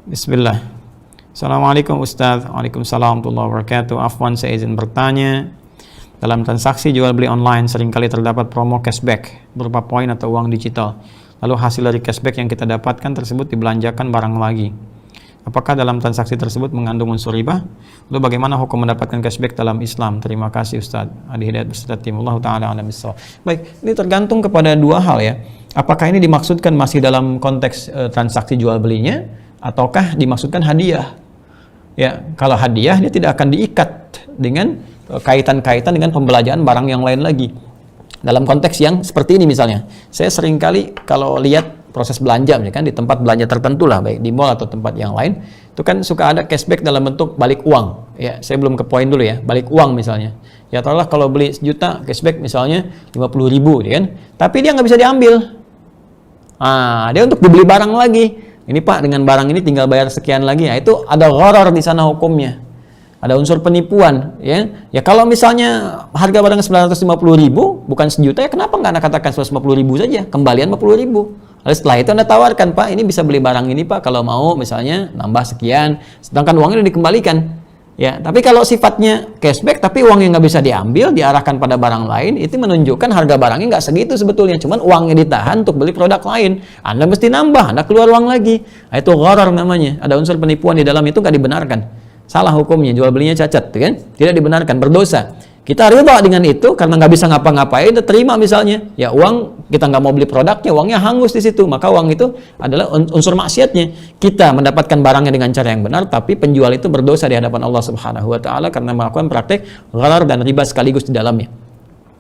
Bismillah. Assalamualaikum Ustaz. Waalaikumsalam warahmatullahi wabarakatuh. Afwan, saya izin bertanya. Dalam transaksi jual beli online seringkali terdapat promo cashback berupa poin atau uang digital. Lalu hasil dari cashback yang kita dapatkan tersebut dibelanjakan barang lagi. Apakah dalam transaksi tersebut mengandung unsur riba? Lalu bagaimana hukum mendapatkan cashback dalam Islam? Terima kasih Ustaz. Adi Hidayat beserta tim. Allah Ta'ala alam bissawab. Baik, ini tergantung kepada dua hal ya. Apakah ini dimaksudkan masih dalam konteks transaksi jual belinya ataukah dimaksudkan hadiah? Ya, kalau hadiah dia tidak akan diikat dengan kaitan-kaitan dengan pembelanjaan barang yang lain lagi. Dalam konteks yang seperti ini misalnya, saya seringkali kalau lihat proses belanja ya kan di tempat belanja tertentu lah, baik di mall atau tempat yang lain, itu kan suka ada cashback dalam bentuk balik uang. Ya, saya belum ke poin dulu ya, balik uang misalnya. Ya taruhlah kalau beli 1 juta cashback misalnya 50.000 ya kan, tapi dia nggak bisa diambil. Dia untuk dibeli barang lagi. Ini Pak, dengan barang ini tinggal bayar sekian lagi. Nah, itu ada gharar di sana hukumnya. Ada unsur penipuan, ya. Ya kalau misalnya harga barang 950.000 bukan 1 juta, ya kenapa nggak Anda katakan 150.000 saja, kembalian 50.000. Lalu setelah itu Anda tawarkan, Pak, ini bisa beli barang ini Pak, kalau mau misalnya nambah sekian, sedangkan uangnya udah dikembalikan. Ya, tapi kalau sifatnya cashback tapi uangnya nggak bisa diambil, diarahkan pada barang lain, itu menunjukkan harga barangnya nggak segitu sebetulnya, cuman uangnya ditahan untuk beli produk lain. Anda mesti nambah, Anda keluar uang lagi. Nah, itu gharar namanya. Ada unsur penipuan di dalam itu, nggak dibenarkan. Salah hukumnya, jual belinya cacat, kan? Tidak dibenarkan, berdosa. Kita riba dengan itu karena nggak bisa ngapa-ngapain, terima misalnya, ya uang kita nggak mau beli produknya, uangnya hangus di situ, maka uang itu adalah unsur maksiatnya. Kita mendapatkan barangnya dengan cara yang benar, tapi penjual itu berdosa di hadapan Allah Subhanahu Wa Taala karena melakukan praktek gharar dan riba sekaligus di dalamnya.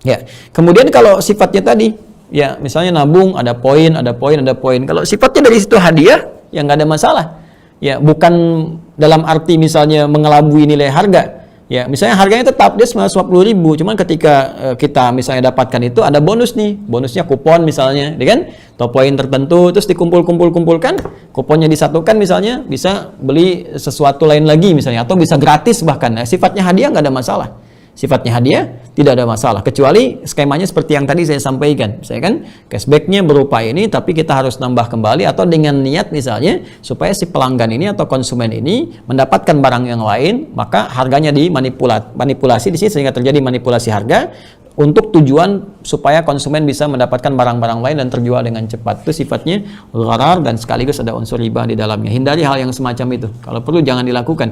Ya, kemudian kalau sifatnya tadi, ya misalnya nabung, ada poin, ada poin, ada poin. Kalau sifatnya dari situ hadiah, ya nggak ada masalah. Ya, bukan dalam arti misalnya mengelabui nilai harga. Ya, misalnya harganya tetap dia 950.000, cuman ketika kita misalnya dapatkan itu ada bonus nih, bonusnya kupon misalnya, ya kan? Atau poin tertentu, terus dikumpulkan, kuponnya disatukan misalnya, bisa beli sesuatu lain lagi misalnya, atau bisa gratis bahkan. Nah, sifatnya hadiah nggak ada masalah. Sifatnya hadiah tidak ada masalah, kecuali skemanya seperti yang tadi saya sampaikan. Misalnya kan cashbacknya berupa ini, tapi kita harus nambah kembali atau dengan niat misalnya supaya si pelanggan ini atau konsumen ini mendapatkan barang yang lain, maka harganya dimanipulasi di sini sehingga terjadi manipulasi harga untuk tujuan supaya konsumen bisa mendapatkan barang-barang lain dan terjual dengan cepat. Itu sifatnya gharar dan sekaligus ada unsur riba di dalamnya. Hindari hal yang semacam itu. Kalau perlu jangan dilakukan.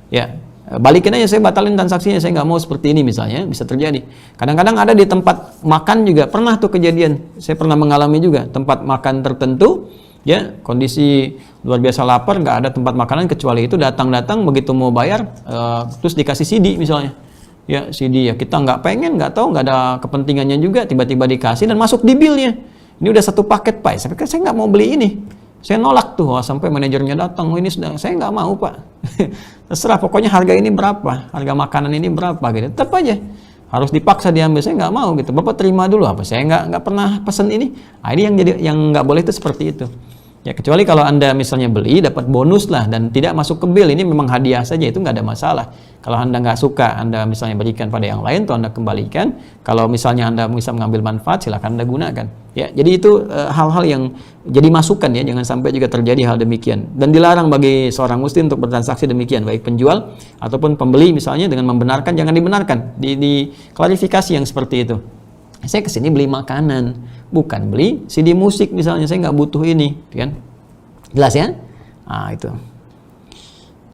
Ya. Balikin aja, saya batalin transaksinya, saya nggak mau seperti ini misalnya, bisa terjadi. Kadang-kadang ada di tempat makan juga, pernah tuh kejadian, saya pernah mengalami juga, tempat makan tertentu, ya kondisi luar biasa lapar, nggak ada tempat makanan kecuali itu, datang-datang begitu mau bayar, terus dikasih CD misalnya, ya CD ya kita nggak pengen, nggak tahu, nggak ada kepentingannya juga, tiba-tiba dikasih dan masuk di billnya, ini udah 1 paket Pak, saya nggak mau beli ini. Saya nolak tuh, sampai manajernya datang, ini sudah, saya nggak mau Pak. Terserah, pokoknya harga ini berapa, harga makanan ini berapa gitu. Tetap aja harus dipaksa diambil, saya nggak mau gitu. Bapak terima dulu apa? Saya nggak pernah pesan ini. Nah, ini yang nggak boleh itu seperti itu. Ya kecuali kalau Anda misalnya beli dapat bonus lah dan tidak masuk ke bill, ini memang hadiah saja, itu nggak ada masalah. Kalau Anda nggak suka, Anda misalnya berikan pada yang lain, atau Anda kembalikan. Kalau misalnya Anda bisa mengambil manfaat, silakan Anda gunakan. Ya, jadi itu hal-hal yang jadi masukan ya, jangan sampai juga terjadi hal demikian. Dan dilarang bagi seorang muslim untuk bertransaksi demikian, baik penjual ataupun pembeli misalnya dengan membenarkan, jangan dibenarkan. Di klarifikasi yang seperti itu. Saya kesini beli makanan, bukan beli CD musik misalnya, saya nggak butuh ini, kan? Jelas ya? Nah, itu.